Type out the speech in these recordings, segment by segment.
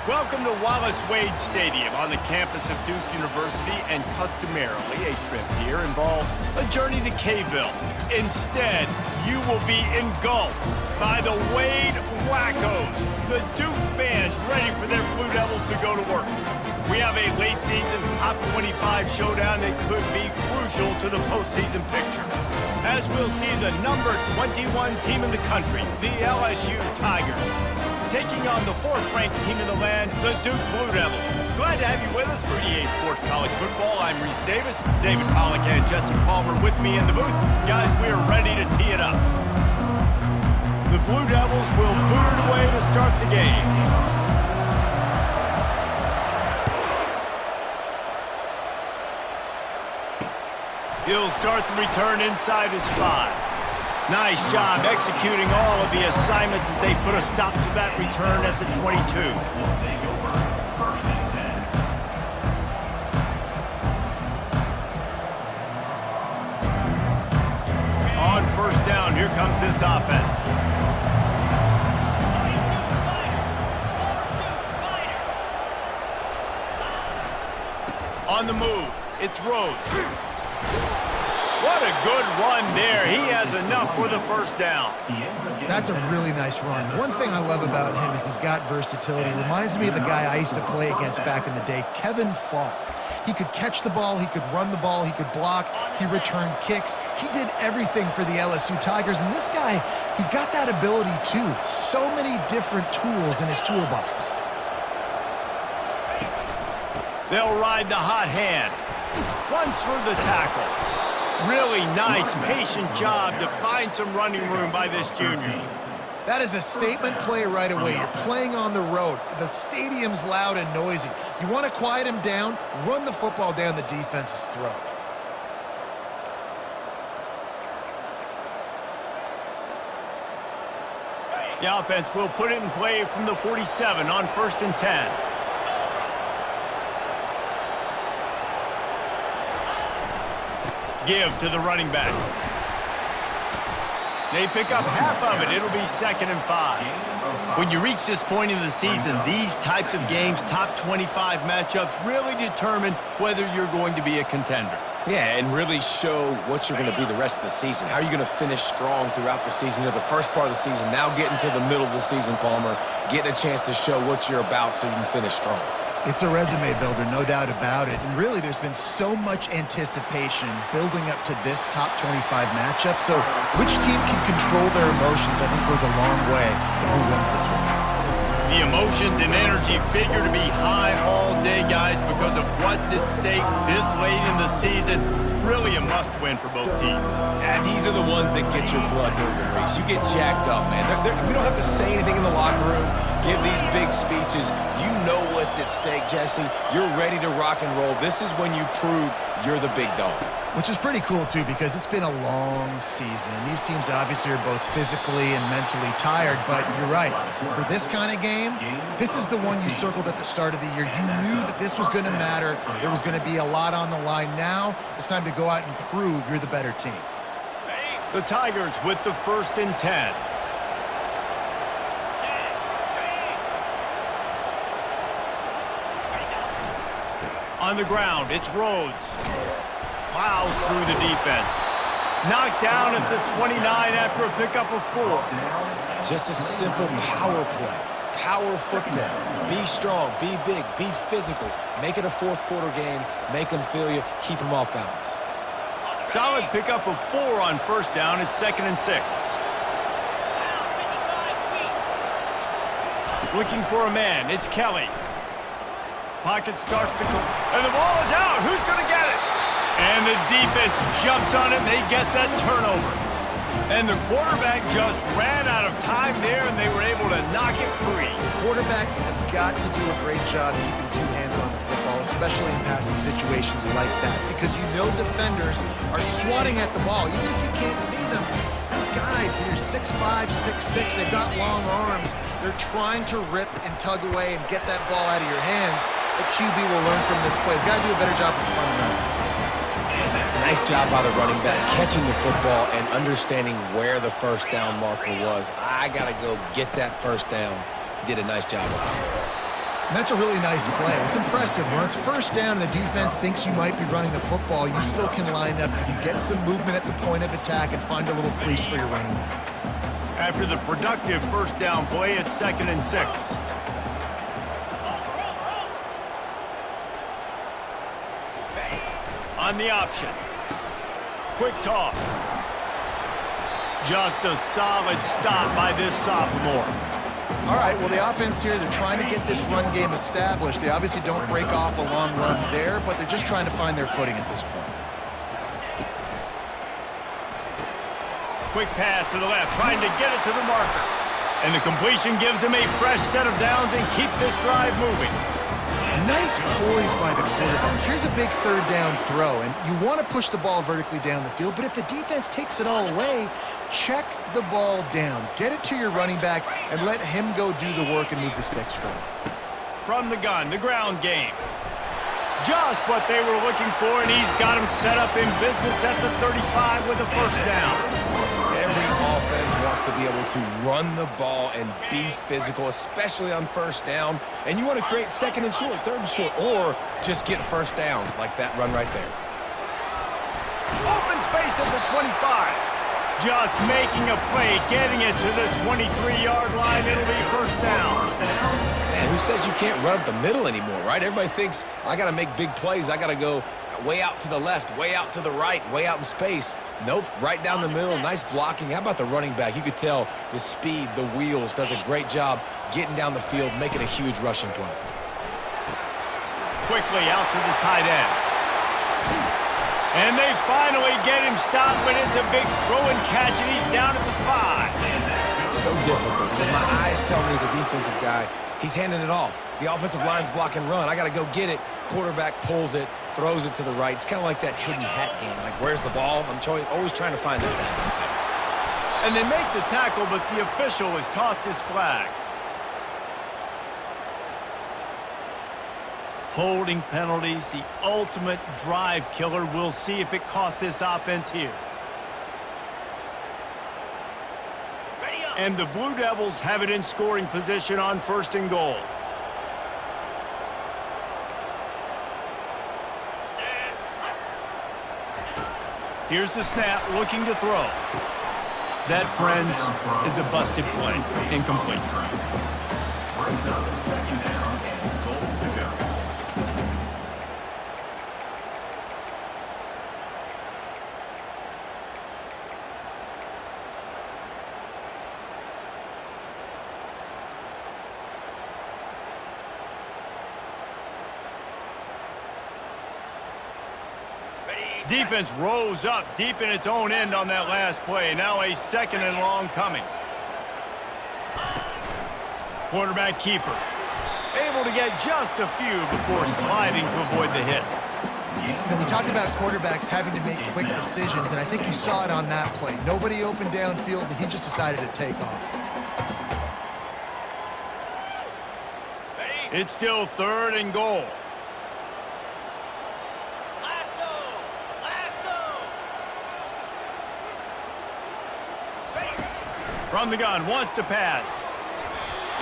Welcome to Wallace Wade Stadium on the campus of Duke University, and customarily a trip here involves a journey to Caeville. Instead, you will be engulfed by the Wade Wackos, the Duke fans ready for their Blue Devils to go to work. We have a late season top 25 showdown that could be crucial to the postseason picture, as we'll see the number 21 team in the country, the LSU Tigers, taking on the fourth-ranked team in the land, the Duke Blue Devils. Glad to have you with us for EA Sports College Football. I'm Reese Davis, David Pollack and Jesse Palmer with me in the booth. Guys, we are ready to tee it up. The Blue Devils will boot it away to start the game. He'll start the return inside his 5. Nice job executing all of the assignments as they put a stop to that return at the 22. On first down, here comes this offense. On the move, it's Rhodes. What a good run there. He has enough for the first down. That's a really nice run. One thing I love about him is he's got versatility. Reminds me of a guy I used to play against back in the day, Kevin Falk. He could catch the ball, he could run the ball, he could block, he returned kicks. He did everything for the LSU Tigers, and this guy, he's got that ability too. So many different tools in his toolbox. They'll ride the hot hand. Runs through the tackle. Really nice, patient job to find some running room by this junior. That is a statement play right away. You're playing on the road. The stadium's loud and noisy. You want to quiet him down, run the football down the defense's throat. The offense will put it in play from the 47 on 1st and 10. Give to the running back. They pick up half of it. It'll be 2nd and 5. When you reach this point in the season, these types of games, top 25 matchups, really determine whether you're going to be a contender. Yeah, and really show what you're going to be the rest of the season. How are you going to finish strong throughout the season? You know, the first part of the season, now getting to the middle of the season, Palmer, getting a chance to show what you're about so you can finish strong. It's a resume builder, no doubt about it. And really, there's been so much anticipation building up to this top 25 matchup. So which team can control their emotions, I think, goes a long way in who wins this one. The emotions and energy figure to be high all day, guys, because of what's at stake this late in the season. Really a must-win for both teams. Yeah, these are the ones that get your blood moving, Reese. You get jacked up, man. We don't have to say anything in the locker room, give these big speeches. You know what's at stake, Jesse. You're ready to rock and roll. This is when you prove you're the big dog. Which is pretty cool, too, because it's been a long season. And these teams obviously are both physically and mentally tired, but you're right. For this kind of game, this is the one you circled at the start of the year. You knew that this was going to matter. There was going to be a lot on the line. Now it's time to go out and prove you're the better team. The Tigers with the 1st and 10. On the ground, it's Rhodes. Plows through the defense. Knocked down at the 29 after a pickup of 4. Just a simple power play. Power football. Be strong, be big, be physical. Make it a fourth-quarter game. Make them feel you. Keep them off balance. Solid pickup of 4 on 1st down. It's 2nd and 6. Looking for a man. It's Kelly. Pocket starts to go. And the ball is out. Who's going to get it? And the defense jumps on it, and they get that turnover. And the quarterback just ran out of time there, and they were able to knock it free. Quarterbacks have got to do a great job keeping 2 hands on the football, especially in passing situations like that, because you know defenders are swatting at the ball. Even if you can't see them, these guys, they're 6'5", 6'6", they've got long arms. They're trying to rip and tug away and get that ball out of your hands. The QB will learn from this play. He's got to do a better job with his fundamentals. Nice job by the running back, catching the football and understanding where the first down marker was. I got to go get that first down. He did a nice job of it. And that's a really nice play. It's impressive. When it's first down and the defense thinks you might be running the football, you still can line up. You can get some movement at the point of attack and find a little crease for your running back. After the productive first down play, it's 2nd and 6. On the option. Quick toss. Just a solid stop by this sophomore. All right, well, the offense here, they're trying to get this run game established. They obviously don't break off a long run there, but they're just trying to find their footing at this point. Quick pass to the left, trying to get it to the marker. And the completion gives him a fresh set of downs and keeps this drive moving. Nice poise by the quarterback. Here's a big third down throw, and you want to push the ball vertically down the field, but if the defense takes it all away, check the ball down. Get it to your running back and let him go do the work and move the sticks for him. From the gun, the ground game. Just what they were looking for, and he's got him set up in business at the 35 with a first down. Every offense wants to be able to run the ball and be physical, especially on first down. And you want to create 2nd and short, 3rd and short, or just get first downs like that run right there. Open space at the 25. Just making a play, getting it to the 23-yard line. It'll be first down. Man, who says you can't run up the middle anymore, right? Everybody thinks, I got to make big plays. I got to go way out to the left, way out to the right, way out in space. Nope, right down the middle, nice blocking. How about the running back? You could tell the speed, the wheels, does a great job getting down the field, making a huge rushing play. Quickly out to the tight end. And they finally get him stopped, but it's a big throw and catch, and he's down at the 5. So difficult, because my eyes tell me as a defensive guy, he's handing it off. The offensive line's block and run. I got to go get it. Quarterback pulls it, throws it to the right. It's kind of like that hidden hat game. Like, where's the ball? I'm always trying to find that guy. And they make the tackle, but the official has tossed his flag. Holding penalties, the ultimate drive killer. We'll see if it costs this offense here. And the Blue Devils have it in scoring position on 1st and goal. Here's the snap, looking to throw. That, friends, is a busted play. Incomplete. Defense rose up deep in its own end on that last play. Now a 2nd and long coming. Quarterback keeper. Able to get just a few before sliding to avoid the hits. And we talked about quarterbacks having to make quick decisions, and I think you saw it on that play. Nobody opened downfield, and he just decided to take off. It's still 3rd and goal. From the gun, wants to pass.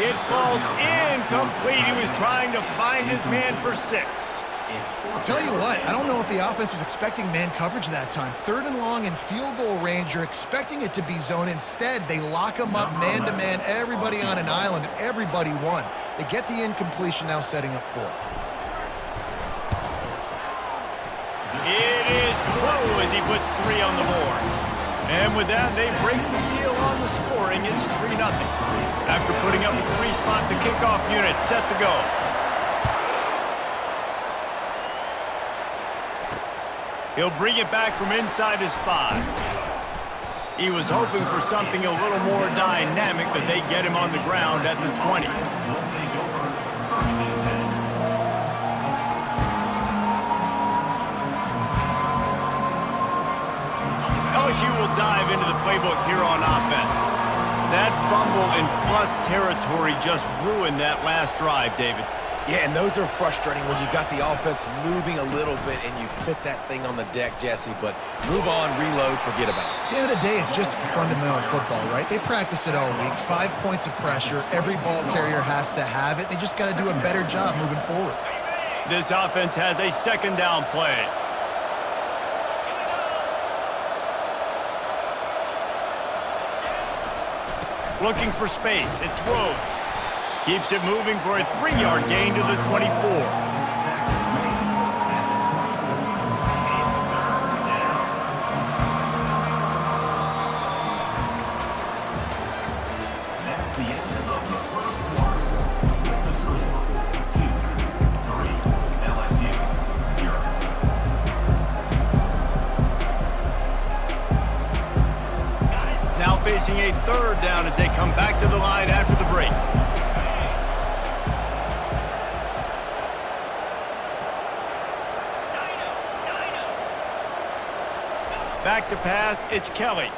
It falls incomplete. He was trying to find his man for 6. I'll tell you what, I don't know if the offense was expecting man coverage that time. 3rd and long in field goal range, you're expecting it to be zone. Instead, they lock him up man-to-man, everybody on an island, everybody won. They get the incompletion, now setting up 4th. It is true as he puts 3 on the board. And with that, they break the seal on the scoring. It's 3-0. After putting up a 3-spot, the kickoff unit set to go. He'll bring it back from inside his 5. He was hoping for something a little more dynamic, but they get him on the ground at the 20. LSU will dive into the playbook here on offense. That fumble in plus territory just ruined that last drive, David. Yeah, and those are frustrating when you got the offense moving a little bit and you put that thing on the deck, Jesse, but move on, reload, forget about it. At the end of the day, it's just fundamental football, right? They practice it all week. 5 points of pressure. Every ball carrier has to have it. They just got to do a better job moving forward. This offense has a second down play. Looking for space. It's Rhodes. Keeps it moving for a 3-yard gain to the 24. Now facing a third down as they come back to the line after the break. Back to pass, it's Kelly.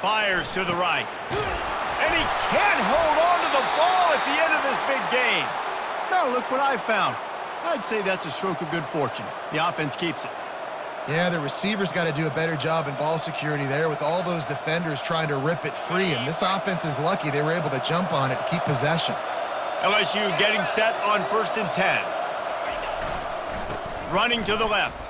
Fires to the right. And he can't hold on to the ball at the end of this big game. Now look what I found. I'd say that's a stroke of good fortune. The offense keeps it. Yeah, the receivers got to do a better job in ball security there with all those defenders trying to rip it free. And this offense is lucky they were able to jump on it to keep possession. LSU getting set on 1st and 10. Running to the left.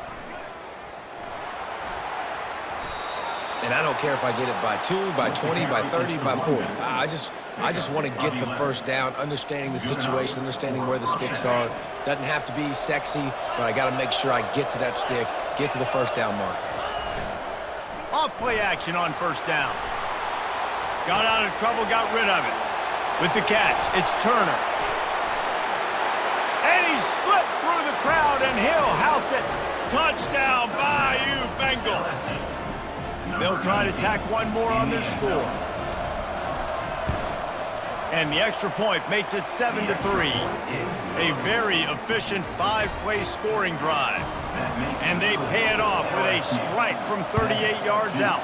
And I don't care if I get it by 2, by 20, by 30, by 40. I just want to get the first down, understanding the situation, understanding where the sticks are. Doesn't have to be sexy, but I got to make sure I get to that stick, get to the first down mark. Off play action on 1st down. Got out of trouble, got rid of it. With the catch, it's Turner. And he slipped through the crowd, and he'll house it. Touchdown, Bayou Bengals. They'll try to tack one more on their score. And the extra point makes it 7-3. A very efficient 5-play scoring drive. And they pay it off with a strike from 38 yards out.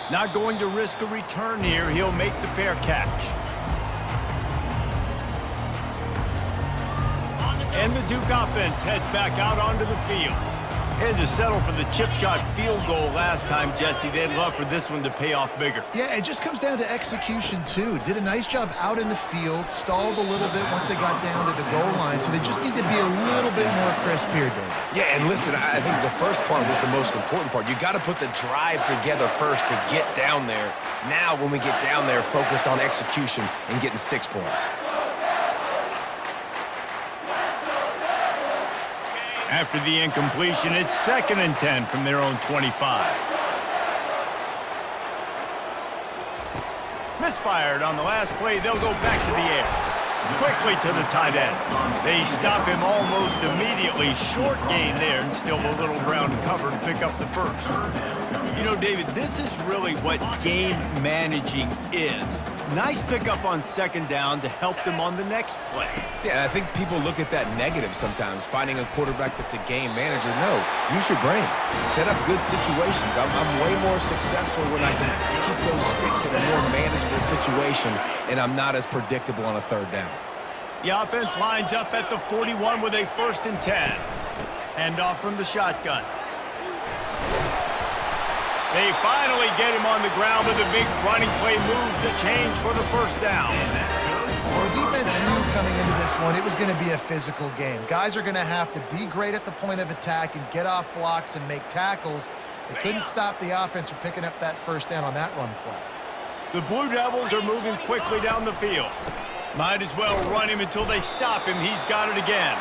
Not going to risk a return here. He'll make the fair catch. And the Duke offense heads back out onto the field. Had to settle for the chip shot field goal last time, Jesse. They'd love for this one to pay off bigger. Yeah, it just comes down to execution, too. Did a nice job out in the field, stalled a little bit once they got down to the goal line, so they just need to be a little bit more crisp here, Dave. Yeah, and listen, I think the first part was the most important part. You got to put the drive together first to get down there. Now, when we get down there, focus on execution and getting 6 points. After the incompletion, it's 2nd and 10 from their own 25. Misfired on the last play. They'll go back to the air. Quickly to the tight end. They stop him almost immediately. Short gain there, and still a little ground to cover to pick up the first. You know, David, this is really what game managing is. Nice pickup on 2nd down to help them on the next play. Yeah, I think people look at that negative sometimes, finding a quarterback that's a game manager. No, use your brain. Set up good situations. I'm way more successful when I can keep those sticks in a more manageable situation, and I'm not as predictable on a 3rd down. The offense lines up at the 41 with a 1st and 10. Hand off from the shotgun. They finally get him on the ground with a big running play, moves the change for the 1st down. Well, the defense knew coming into this one it was going to be a physical game. Guys are going to have to be great at the point of attack and get off blocks and make tackles. They couldn't stop the offense from picking up that 1st down on that run play. The Blue Devils are moving quickly down the field. Might as well run him until they stop him. He's got it again.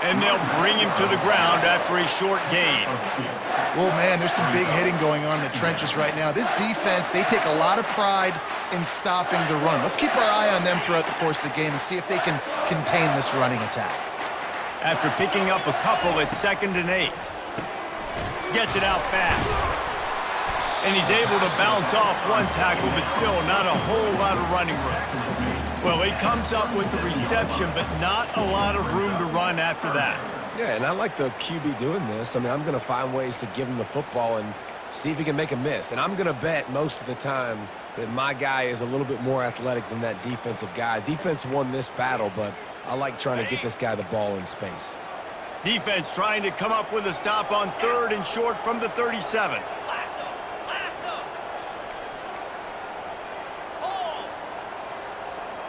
And they'll bring him to the ground after a short gain. Well, man, there's some big hitting going on in the trenches right now. This defense, they take a lot of pride in stopping the run. Let's keep our eye on them throughout the course of the game and see if they can contain this running attack. After picking up a couple, it's 2nd and 8. Gets it out fast. And he's able to bounce off one tackle, but still not a whole lot of running room. Well, he comes up with the reception, but not a lot of room to run after that. Yeah, and I like the QB doing this. I mean, I'm going to find ways to give him the football and see if he can make a miss. And I'm going to bet most of the time that my guy is a little bit more athletic than that defensive guy. Defense won this battle, but I like trying to get this guy the ball in space. Defense trying to come up with a stop on 3rd and short from the 37.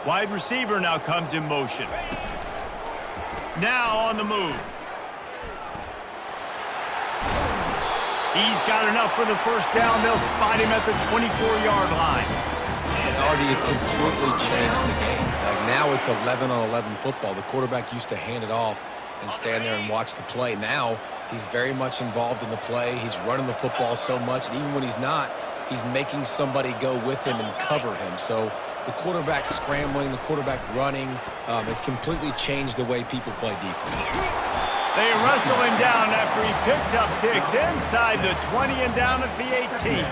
Wide receiver now comes in motion. Now on the move. He's got enough for the first down. They'll spot him at the 24-yard line. And Artie, it's completely changed the game. Like now it's 11-on-11 football. The quarterback used to hand it off and stand there and watch the play. Now he's very much involved in the play. He's running the football so much, and even when he's not, he's making somebody go with him and cover him. So the quarterback scrambling, the quarterback running has completely changed the way people play defense. They wrestle him down after he picks up 6 inside the 20 and down at the 18.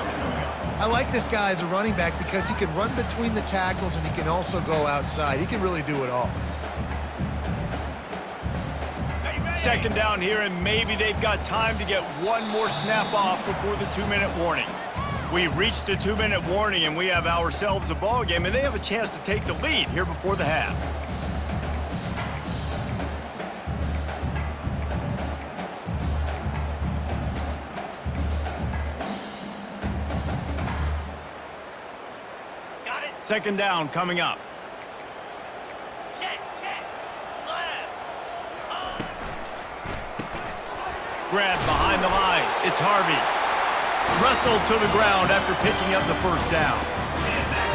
I like this guy as a running back because he can run between the tackles and he can also go outside. He can really do it all. 2nd down here, and maybe they've got time to get one more snap off before the 2-minute warning. We've reached the 2-minute warning, and we have ourselves a ball game, and they have a chance to take the lead here before the half. Got it. 2nd down coming up. Check. Slap. Grab behind the line. It's Harvey. Wrestled to the ground after picking up the first down.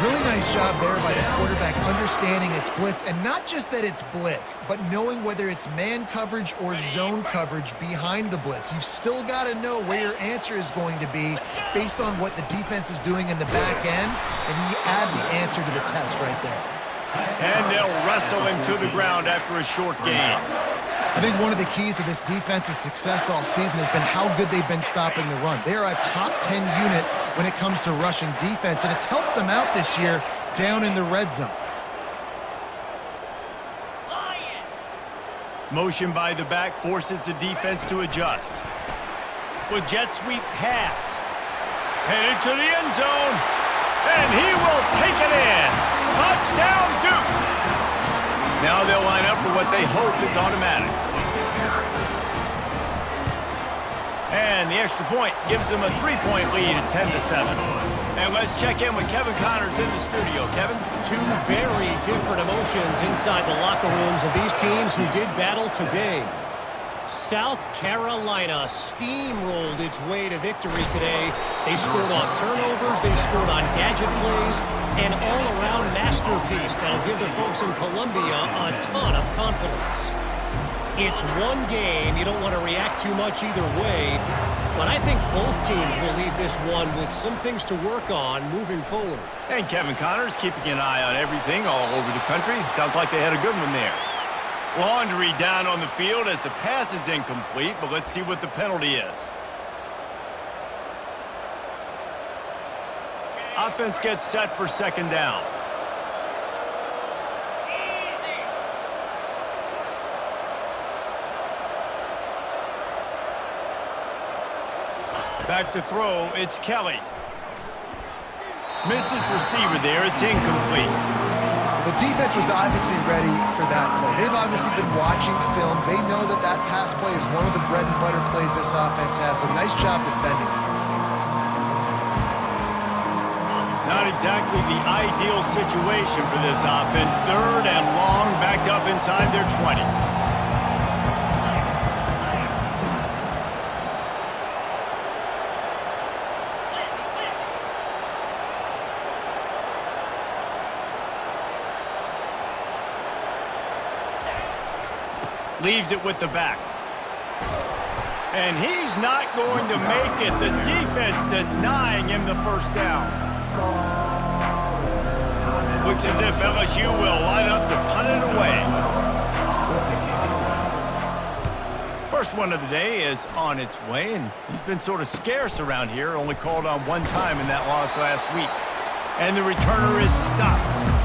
Really nice job there by the quarterback understanding it's blitz, and not just that it's blitz, but knowing whether it's man coverage or zone coverage behind the blitz. You've still got to know where your answer is going to be based on what the defense is doing in the back end, and you add the answer to the test right there. And they'll wrestle him to the ground after a short gain. I think one of the keys to this defense's success all season has been how good they've been stopping the run. They are a top 10 unit when it comes to rushing defense, and it's helped them out this year down in the red zone. Motion by the back forces the defense to adjust. With jet sweep pass. Headed to the end zone. And he will take it in. Touchdown, Duke. Now they'll line up for what they hope is automatic. And the extra point gives them a 3-point lead at 10-7. And let's check in with Kevin Connors in the studio. Kevin? Two very different emotions inside the locker rooms of these teams who did battle today. South Carolina steamrolled its way to victory today. They scored off turnovers, they scored on gadget plays, an all-around masterpiece that'll give the folks in Columbia a ton of confidence. It's one game, you don't want to react too much either way, but I think both teams will leave this one with some things to work on moving forward. And Kevin Connors keeping an eye on everything all over the country. Sounds like they had a good one there. Laundry down on the field as the pass is incomplete, but let's see what the penalty is. Offense gets set for 2nd down. Back to throw, it's Kelly. Missed his receiver there, it's incomplete. The defense was obviously ready for that play. They've obviously been watching film. They know that that pass play is one of the bread and butter plays this offense has, so nice job defending. Not exactly the ideal situation for this offense. 3rd and long, backed up inside their 20. Leaves it with the back. And he's not going to make it. The defense denying him the first down. Looks as if LSU will line up to punt it away. First one of the day is on its way, and he's been sort of scarce around here, only called on one time in that loss last week. And the returner is stopped.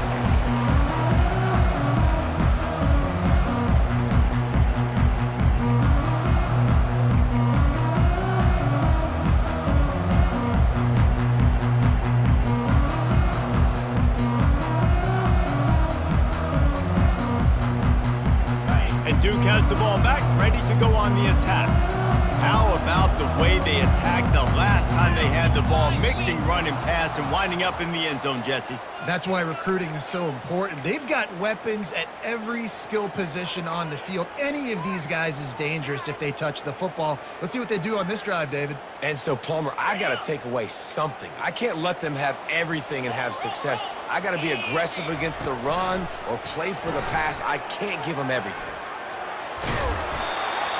Duke has the ball back, ready to go on the attack. How about the way they attacked the last time they had the ball, mixing run and pass and winding up in the end zone, Jesse? That's why recruiting is so important. They've got weapons at every skill position on the field. Any of these guys is dangerous if they touch the football. Let's see what they do on this drive, David. And so, Plummer, I got to take away something. I can't let them have everything and have success. I got to be aggressive against the run or play for the pass. I can't give them everything.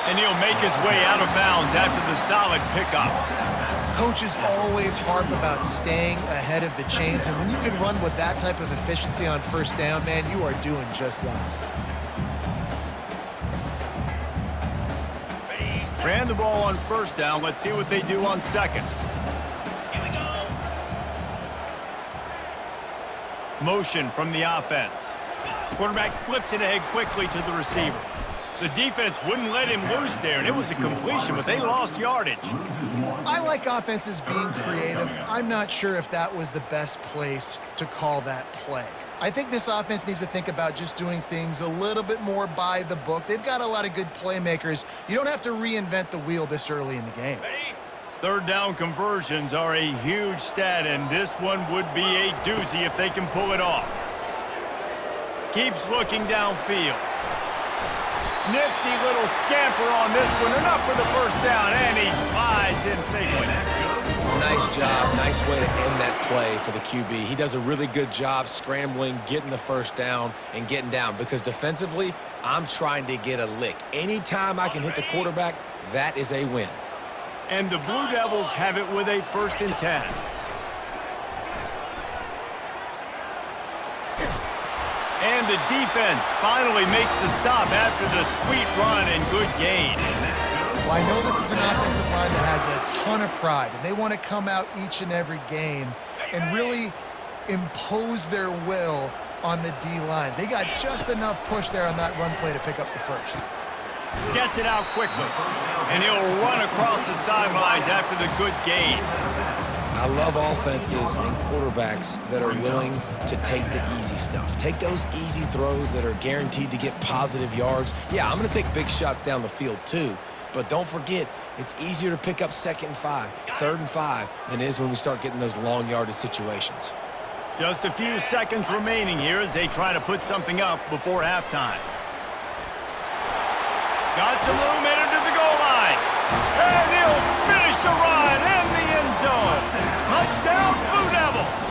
And he'll make his way out of bounds after the solid pickup. Coaches always harp about staying ahead of the chains, and when you can run with that type of efficiency on first down, man, you are doing just that. Ran the ball on first down. Let's see what they do on second. Here we go. Motion from the offense. Quarterback flips it ahead quickly to the receiver. The defense wouldn't let him loose there, and it was a completion, but they lost yardage. I like offenses being creative. I'm not sure if that was the best place to call that play. I think this offense needs to think about just doing things a little bit more by the book. They've got a lot of good playmakers. You don't have to reinvent the wheel this early in the game. Third down conversions are a huge stat, and this one would be a doozy if they can pull it off. Keeps looking downfield. Nifty little scamper on this one. Enough for the first down, and he slides in safely. Nice job. Nice way to end that play for the QB. He does a really good job scrambling, getting the first down, and getting down. Because defensively, I'm trying to get a lick. Anytime I can hit the quarterback, that is a win. And the Blue Devils have it with a 1st and 10. And the defense finally makes the stop after the sweet run and good gain. Well, I know this is an offensive line that has a ton of pride, and they want to come out each and every game and really impose their will on the D-line. They got just enough push there on that run play to pick up the first. Gets it out quickly, and he'll run across the sidelines after the good gain. I love offenses and quarterbacks that are willing to take the easy stuff. Take those easy throws that are guaranteed to get positive yards. Yeah, I'm going to take big shots down the field too, but don't forget, it's easier to pick up 2nd and 5, 3rd and 5 than it is when we start getting those long yardage situations. Just a few seconds remaining here as they try to put something up before halftime. Got some room, entered to the goal line. And he'll finish the run in the end zone. Touchdown, Blue Devils.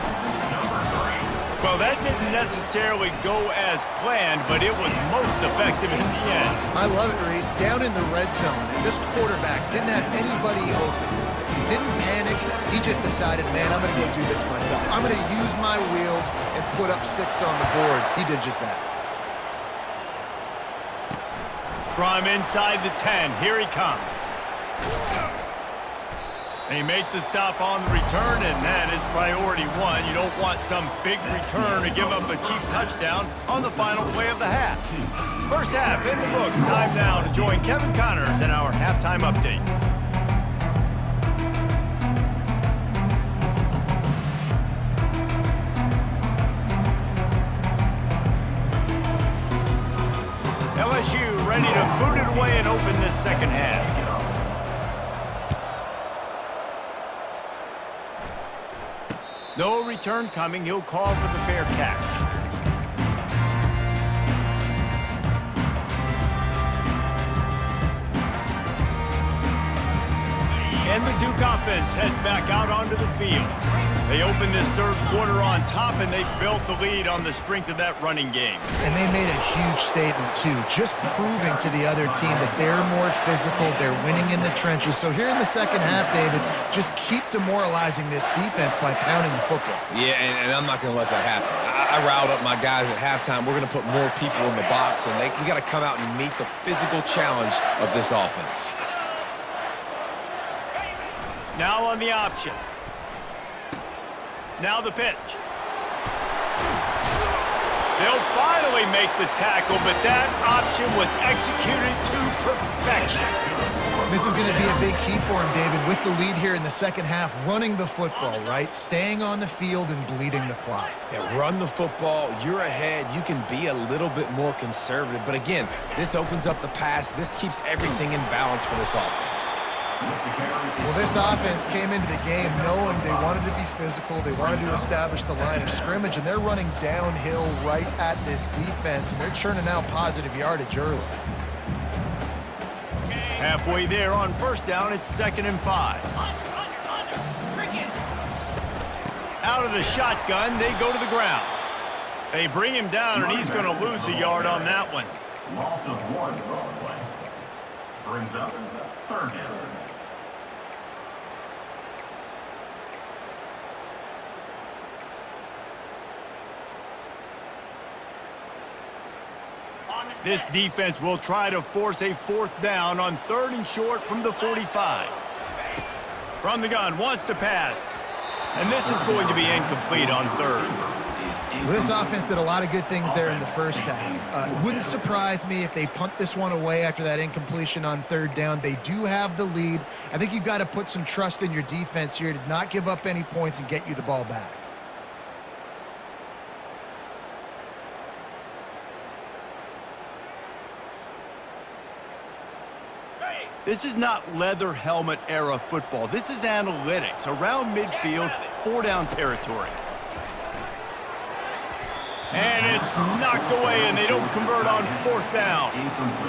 Well, that didn't necessarily go as planned, but it was most effective in the end. I love it, Reese. Down in the red zone, and this quarterback didn't have anybody open. He didn't panic. He just decided, man, I'm going to go do this myself. I'm going to use my wheels and put up 6 on the board. He did just that. From inside the 10, here he comes. They make the stop on the return, and that is priority 1. You don't want some big return to give up a cheap touchdown on the final play of the half. First half in the books. Time now to join Kevin Connors in our halftime update. LSU ready to boot it away and open this second half. No return coming. He'll call for the fair catch. And the Duke offense heads back out onto the field. They open this third quarter on top, and they built the lead on the strength of that running game. And they made a huge statement, too, just proving to the other team that they're more physical, they're winning in the trenches. So here in the second half, David, just keep demoralizing this defense by pounding the football. Yeah, and I'm not going to let that happen. I riled up my guys at halftime. We're going to put more people in the box, and we got to come out and meet the physical challenge of this offense. Now on the option. Now the pitch. They'll finally make the tackle, but that option was executed to perfection. This is going to be a big key for him, David, with the lead here in the second half, running the football, right? Staying on the field and bleeding the clock. Yeah, run the football. You're ahead. You can be a little bit more conservative. But again, this opens up the pass. This keeps everything in balance for this offense. Well, this offense came into the game knowing they wanted to be physical. They wanted to establish the line of scrimmage, and they're running downhill right at this defense, and they're churning out positive yardage early. Halfway there on first down, it's 2nd and 5. Out of the shotgun, they go to the ground. They bring him down, and he's going to lose a yard on that one. Loss of 1 on the play. Brings up 3rd down. This defense will try to force a 4th down on 3rd and short from the 45. From the gun, wants to pass. And this is going to be incomplete on 3rd. Well, this offense did a lot of good things there in the first half. Wouldn't surprise me if they punt this one away after that incompletion on 3rd down. They do have the lead. I think you've got to put some trust in your defense here to not give up any points and get you the ball back. This is not leather helmet era football. This is analytics. Around midfield, 4-down territory. And it's knocked away, and they don't convert on 4th down.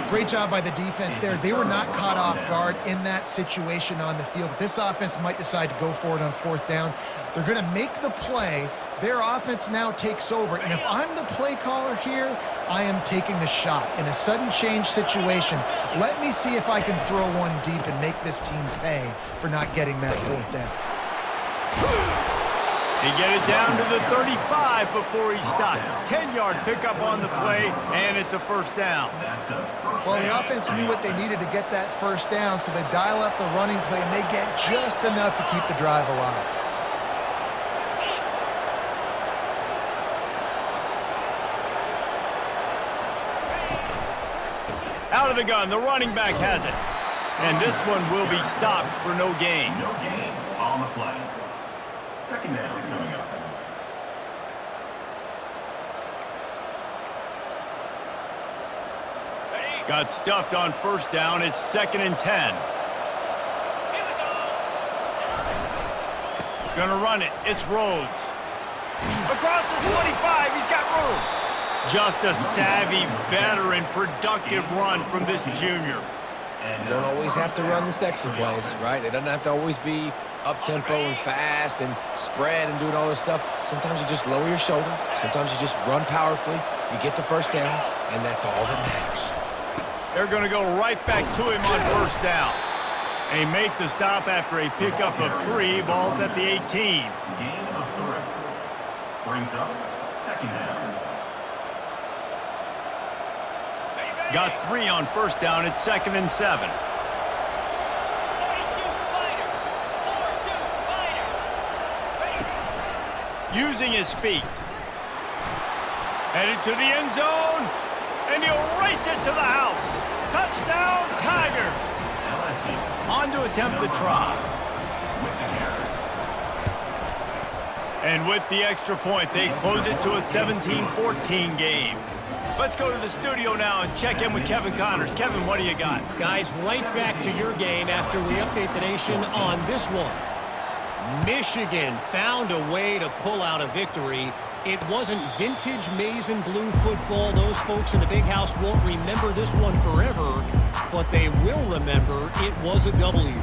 Great job by the defense there. They were not caught off guard in that situation on the field. This offense might decide to go for it on 4th down. They're going to make the play. Their offense now takes over. And if I'm the play caller here, I am taking a shot. In a sudden change situation, let me see if I can throw one deep and make this team pay for not getting that 4th down. They get it down to the 35 before he's stopped. 10-yard pickup on the play, and it's a 1st down. Well, the offense knew what they needed to get that 1st down, so they dial up the running play, and they get just enough to keep the drive alive. Out of the gun, the running back has it. And this one will be stopped for no gain. No gain on the play. 2nd down coming up. Got stuffed on 1st down. It's 2nd and 10. Gonna run it. It's Rhodes. Across the 25. He's got room. Just a savvy, veteran, productive run from this junior. You don't always have to run the sexy plays, right? It doesn't have to always be up-tempo and fast and spread and doing all this stuff. Sometimes you just lower your shoulder. Sometimes you just run powerfully. You get the 1st down, and that's all that matters. They're going to go right back to him on 1st down. They make the stop after a pickup of 3. Ball's at the 18. Gain of 3. Brings up 2nd down. Got 3 on 1st down. It's 2nd and 7. Using his feet. Headed to the end zone. And he'll race it to the house. Touchdown, Tigers. On to attempt the try. And with the extra point, they close it to a 17-14 game. Let's go to the studio now and check in with Kevin Connors. Kevin, what do you got? Guys, right back to your game after we update the nation on this one. Michigan found a way to pull out a victory. It wasn't vintage maize and blue football. Those folks in the big house won't remember this one forever, but they will remember it was a W.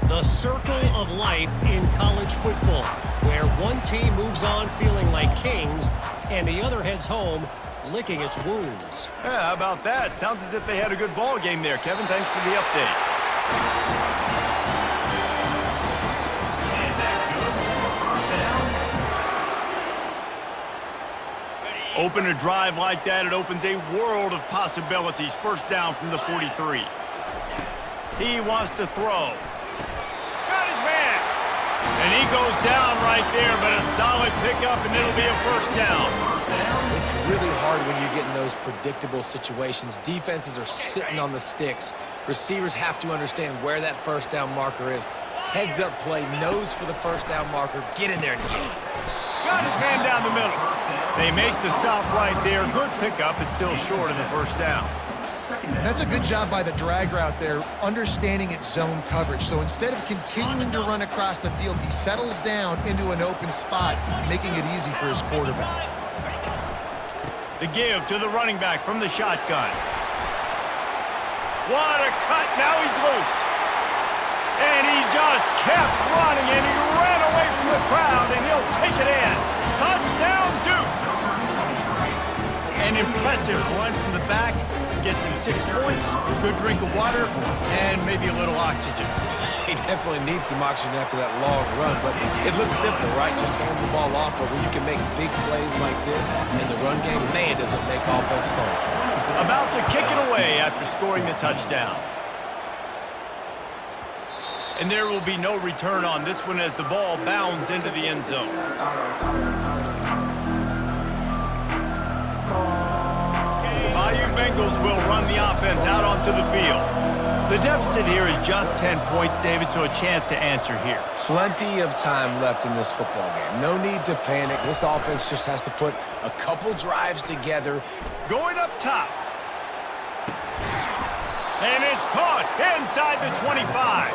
The circle of life in college football, where one team moves on feeling like kings and the other heads home licking its wounds. Yeah, how about that? Sounds as if they had a good ball game there. Kevin, thanks for the update. Open a drive like that, it opens a world of possibilities. 1st down from the 43. He wants to throw. Got his man. And he goes down right there, but a solid pickup, and it'll be a first down. It's really hard when you get in those predictable situations. Defenses are sitting on the sticks. Receivers have to understand where that first down marker is. Heads-up play, nose for the first down marker. Get in there and get it. Got his man down the middle. They make the stop right there. Good pickup. It's still short of the first down. And that's a good job by the drag route there, understanding its zone coverage. So instead of continuing to run across the field, he settles down into an open spot, making it easy for his quarterback. The give to the running back from the shotgun. What a cut. Now he's loose. And he just kept running, and he ran away from the crowd, and he'll take it in. Touchdown, Duke. An impressive run from the back. Gets him 6 points, good drink of water, and maybe a little oxygen. He definitely needs some oxygen after that long run, but it looks simple, right? Just hand the ball off, but when you can make big plays like this in the run game, man, does it make offense fun. About to kick it away after scoring the touchdown. And there will be no return on this one as the ball bounds into the end zone. Bayou Bengals will run the offense out onto the field. The deficit here is just 10 points, David, so a chance to answer here. Plenty of time left in this football game. No need to panic. This offense just has to put a couple drives together. Going up top. And it's caught inside the 25.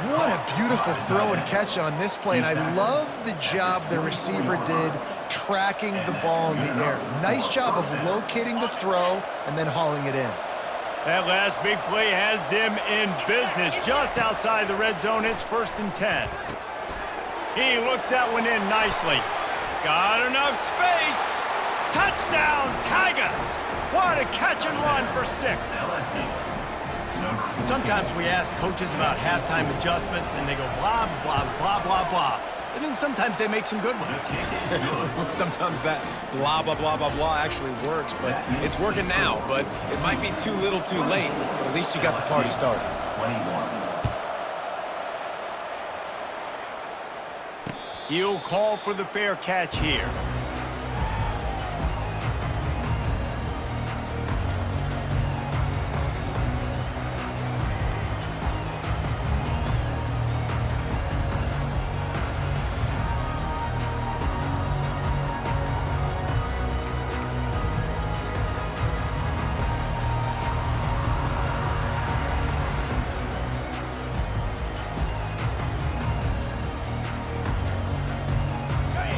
What a beautiful throw and catch on this play, and I love the job the receiver did tracking the ball in the air. Nice job of locating the throw and then hauling it in. That last big play has them in business just outside the red zone. It's 1st and 10. He looks that one in nicely. Got enough space. Touchdown, Tigers. What a catch and run for 6. Sometimes we ask coaches about halftime adjustments, and they go blah, blah, blah, blah, blah. And then sometimes they make some good ones. Sometimes that blah, blah, blah, blah, blah actually works, but it's working now. But it might be too little too late, but at least you got the party started. 21. He'll call for the fair catch here.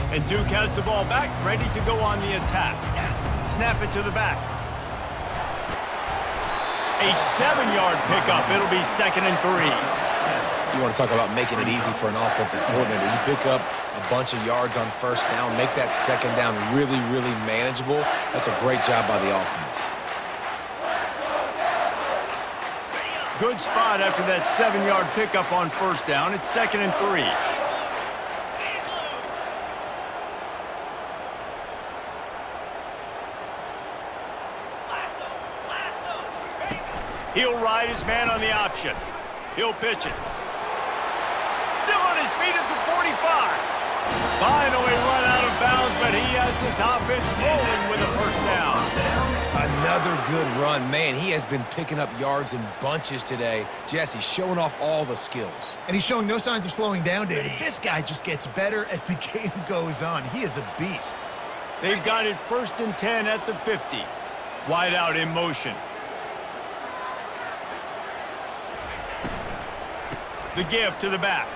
And Duke has the ball back, ready to go on the attack. Snap it to the back. A 7-yard pickup. It'll be 2nd and 3. You want to talk about making it easy for an offensive coordinator. You pick up a bunch of yards on first down, make that second down really, really manageable. That's a great job by the offense. Good spot after that 7-yard pickup on first down. It's 2nd and 3. He'll ride his man on the option. He'll pitch it. Still on his feet at the 45. Finally run out of bounds, but he has this offense rolling with a first down. Another good run. Man, he has been picking up yards in bunches today. Jesse showing off all the skills. And he's showing no signs of slowing down, David. This guy just gets better as the game goes on. He is a beast. They've got it 1st and 10 at the 50. Wide out in motion. The give to the back.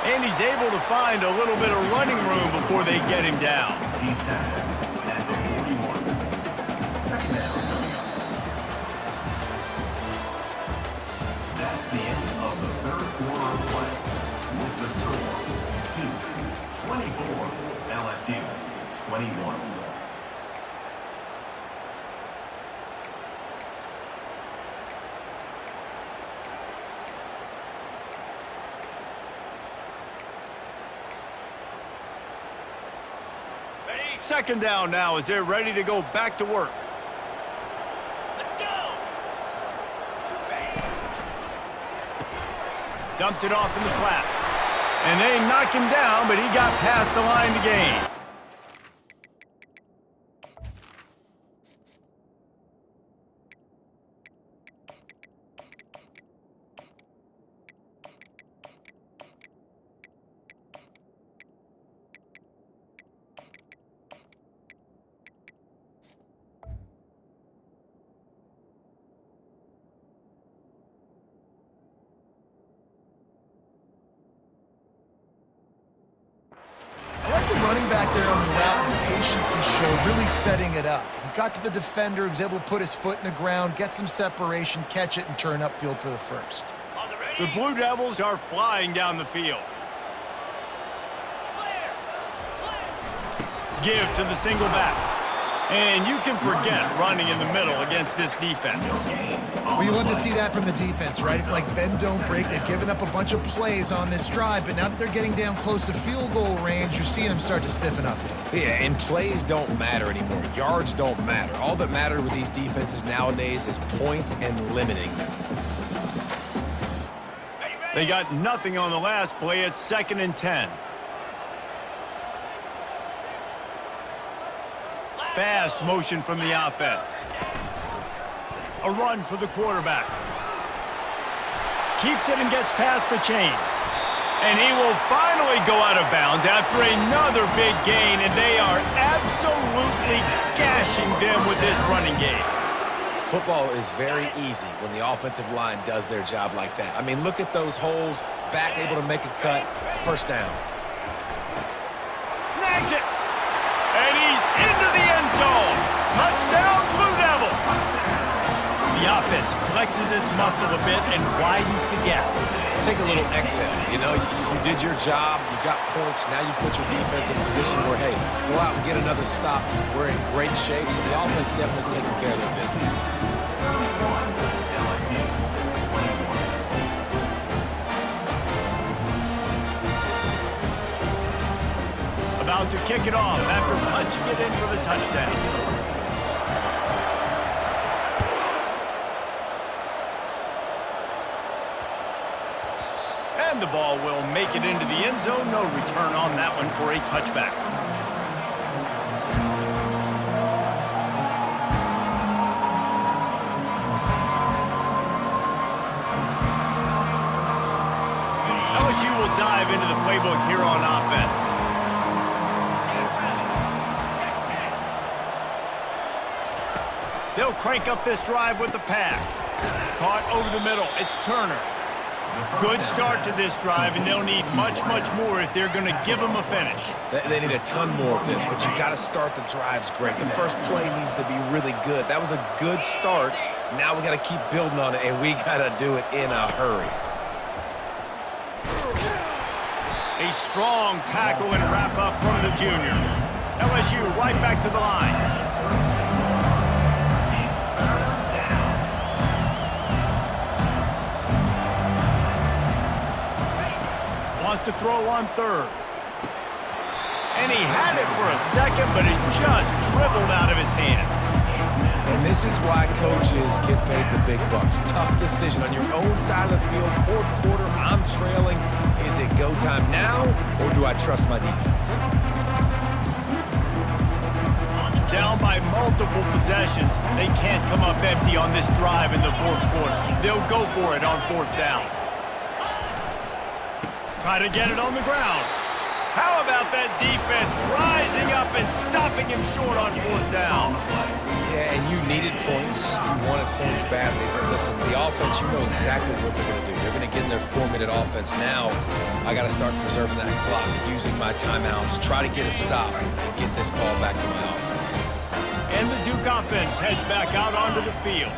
And he's able to find a little bit of running room before they get him down. He's tackled at the 41. 2nd down. That's the end of the 3rd quarter of play. With the score, Duke 24, LSU 21. Second down now as they're ready to go back to work. Let's go! Dumps it off in the flats. And they knock him down, but he got past the line to gain. I like the running back there on the route and the patience he showed, really setting it up. He got to the defender, he was able to put his foot in the ground, get some separation, catch it, and turn upfield for the first. The Blue Devils are flying down the field. Give to the single back. And you can forget running in the middle against this defense. Well, you love to see that from the defense, right? It's like bend, don't break. They've given up a bunch of plays on this drive, but now that they're getting down close to field goal range, you're seeing them start to stiffen up. Yeah, and plays don't matter anymore. Yards don't matter. All that matters with these defenses nowadays is points and limiting them. They got nothing on the last play. It's 2nd and 10. Fast motion from the offense. A run for the quarterback. Keeps it and gets past the chains. And he will finally go out of bounds after another big gain, and they are absolutely gashing them with this running game. Football is very easy when the offensive line does their job like that. I mean, look at those holes. Back able to make a cut. First down. Snags it. And he's into the end zone. Touchdown, Blue Devils. The offense flexes its muscle a bit and widens the gap. Take a little exhale. You know, you did your job. You got points. Now you put your defense in a position where, hey, go out and get another stop. We're in great shape, so the offense definitely taking care of their business. About to kick it off after punching it in for the touchdown. And the ball will make it into the end zone. No return on that one for a touchback. LSU will dive into the playbook here on offense. They'll crank up this drive with the pass. Caught over the middle. It's Turner. Good start to this drive, and they'll need much, much more if they're going to give them a finish. They need a ton more of this, but you got to start the drives great. The first play needs to be really good. That was a good start. Now we got to keep building on it, and we got to do it in a hurry. A strong tackle and wrap up from the junior. LSU right back to the line. Wants to throw on third. And he had it for a second, but it just dribbled out of his hands. And this is why coaches get paid the big bucks. Tough decision on your own side of the field. Fourth quarter, I'm trailing. Is it go time now, or do I trust my defense? Down by multiple possessions, they can't come up empty on this drive in the fourth quarter. They'll go for it on fourth down. Try to get it on the ground. How about that defense rising up and stopping him short on fourth down? Yeah, and you needed points. You wanted points badly. But listen, the offense, you know exactly what they're going to do. They're going to get in their 4-minute offense. Now, I got to start preserving that clock, using my timeouts, try to get a stop, and get this ball back to my offense. And the Duke offense heads back out onto the field.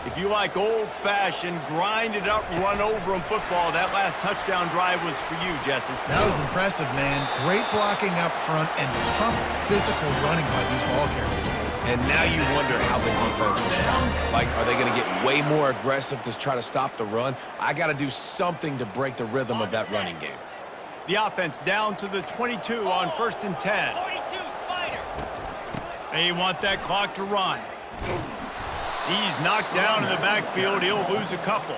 If you like old-fashioned, grinded-up, run-over-'em football, that last touchdown drive was for you, Jesse. That was impressive, man. Great blocking up front and tough physical running by these ball carriers. And now you wonder how the defense responds. Like, are they going to get way more aggressive to try to stop the run? I got to do something to break the rhythm of that running game. The offense down to the 22 on 1st and 10. 42 Spider. They want that clock to run. He's knocked down in the backfield. He'll lose a couple.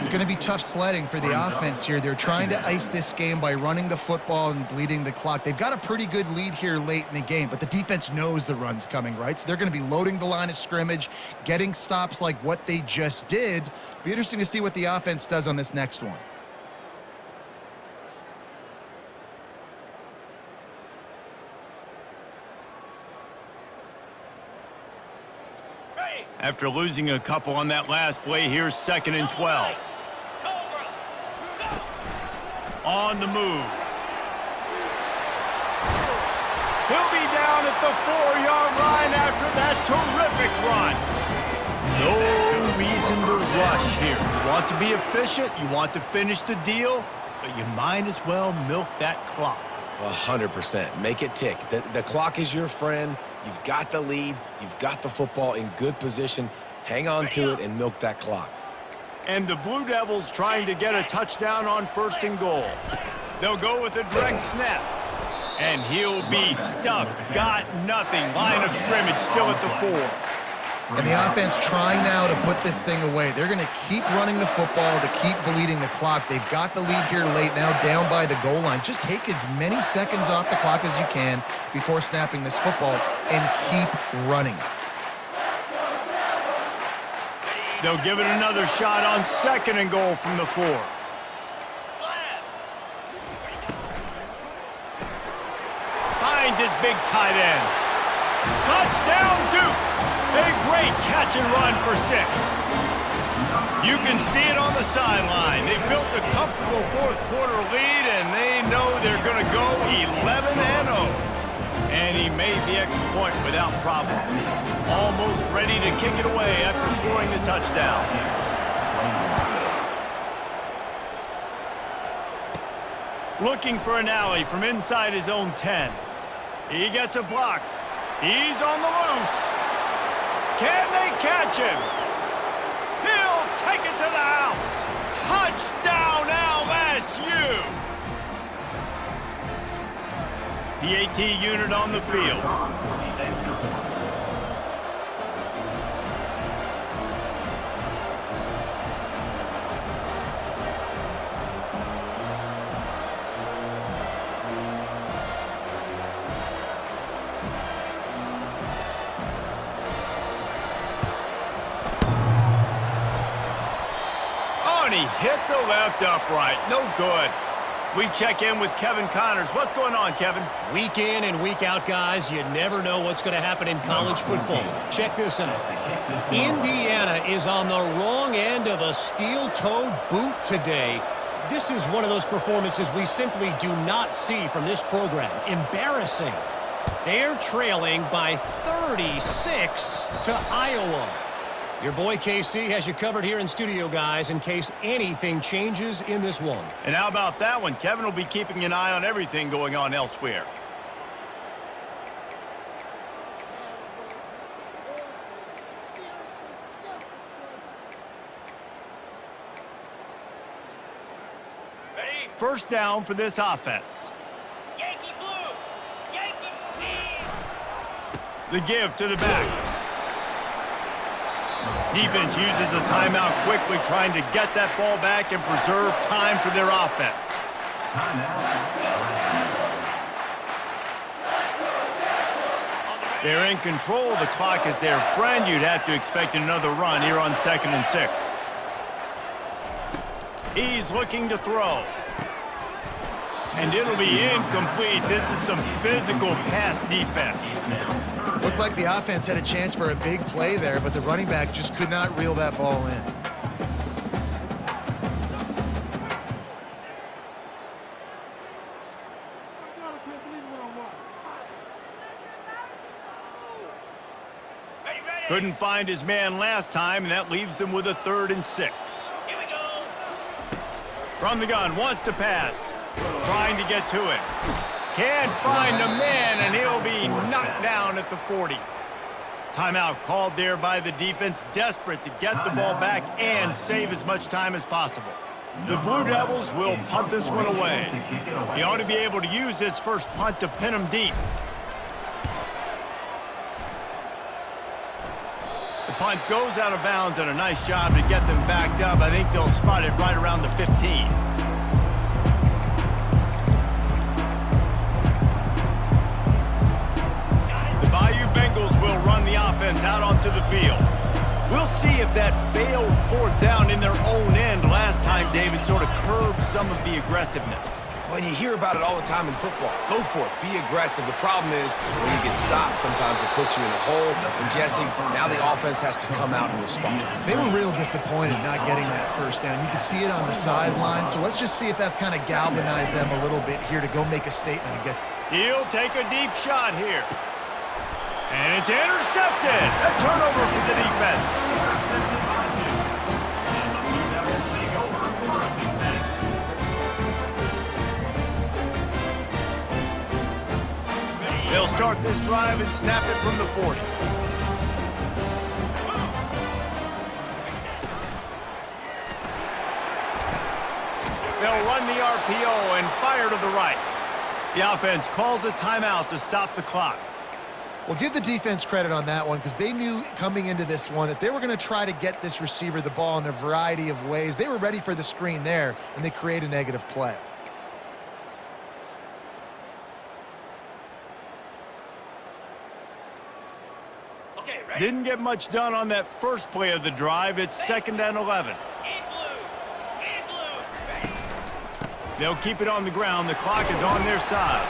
It's going to be tough sledding for the offense here. They're trying to ice this game by running the football and bleeding the clock. They've got a pretty good lead here late in the game, but the defense knows the run's coming, right? So they're going to be loading the line of scrimmage, getting stops like what they just did. Be interesting to see what the offense does on this next one. After losing a couple on that last play, here's 2nd and 12. On the move. He'll be down at the 4-yard line after that terrific run. No reason to rush here. You want to be efficient, you want to finish the deal, but you might as well milk that clock. 100%. Make it tick. The clock is your friend. You've got the lead. You've got the football in good position. Hang on to it and milk that clock. And the Blue Devils trying to get a touchdown on 1st and goal. They'll go with a direct snap. And he'll be stuffed. Got nothing. Line of scrimmage still at the 4. And the offense trying now to put this thing away. They're going to keep running the football to keep bleeding the clock. They've got the lead here late, now down by the goal line. Just take as many seconds off the clock as you can before snapping this football and keep running it. They'll give it another shot on 2nd and goal from the 4. Finds his big tight end. Touchdown, Duke! A great catch and run for 6. You can see it on the sideline. They've built a comfortable 4th quarter lead, and they know they're going to go 11-0. And he made the extra point without problem. Almost ready to kick it away after scoring the touchdown. Looking for an alley from inside his own 10. He gets a block. He's on the loose. Can they catch him? He'll take it to the house. Touchdown, LSU! PAT unit on the field. He hit the left upright. No good. We check in with Kevin Connors. What's going on, Kevin? Week in and week out, guys, you never know what's going to happen in college football. Check this out. Indiana is on the wrong end of a steel-toed boot today. This is one of those performances we simply do not see from this program. Embarrassing. They're trailing by 36 to Iowa. Your boy KC has you covered here in studio, guys, in case anything changes in this one. And how about that one? Kevin will be keeping an eye on everything going on elsewhere. First down for this offense. Yankee blue! Yankee blue! The give to the back. Defense uses a timeout quickly, trying to get that ball back and preserve time for their offense. They're in control. The clock is their friend. You'd have to expect another run here on 2nd and 6. He's looking to throw. And it'll be incomplete. This is some physical pass defense. Looked like the offense had a chance for a big play there, but the running back just could not reel that ball in. Couldn't find his man last time, and that leaves them with a 3rd and 6. Here we go! From the gun, wants to pass. Trying to get to it. Can't find a man, and he'll be knocked down at the 40. Timeout called there by the defense, desperate to get the ball back and save as much time as possible. The Blue Devils will punt this one away. He ought to be able to use this first punt to pin him deep. The punt goes out of bounds, and a nice job to get them backed up. I think they'll spot it right around the 15. The Bayou Bengals will run the offense out onto the field. We'll see if that failed fourth down in their own end last time, David, sort of curbed some of the aggressiveness. Well, you hear about it all the time in football. Go for it. Be aggressive. The problem is when you get stopped, sometimes it puts you in a hole. And, Jesse, now the offense has to come out and respond. They were real disappointed not getting that first down. You could see it on the sideline. So let's just see if that's kind of galvanized them a little bit here to go make a statement and get. He'll take a deep shot here. And it's intercepted. A turnover for the defense. They'll start this drive and snap it from the 40. They'll run the RPO and fire to the right. The offense calls a timeout to stop the clock. Well, give the defense credit on that one because they knew coming into this one that they were going to try to get this receiver the ball in a variety of ways. They were ready for the screen there, and they create a negative play. Okay, ready? Didn't get much done on that first play of the drive. It's 2nd and 11. In blue. In blue. Ready. They'll keep it on the ground. The clock is on their side.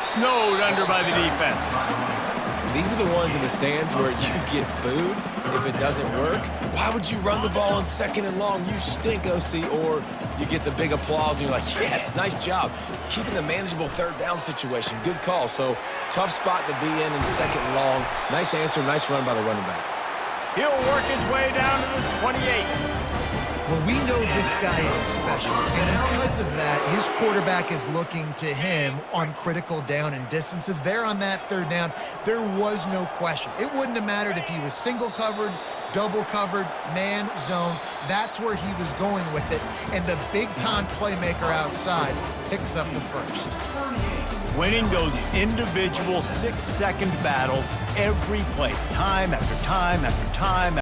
Snowed under by the defense. These are the ones in the stands where you get booed if it doesn't work. Why would you run the ball on 2nd and long? You stink, OC. Or you get the big applause and you're like, yes, nice job. Keeping the manageable 3rd down situation. Good call. So tough spot to be in 2nd and long. Nice answer, nice run by the running back. He'll work his way down to the 28. Well, we know this guy is special, and because of that, his quarterback is looking to him on critical down and distances. There on that 3rd down, there was no question. It wouldn't have mattered if he was single covered, double covered, man, zone. That's where he was going with it, and the big-time playmaker outside picks up the first. Winning those individual 6-second battles every play, time after time after time.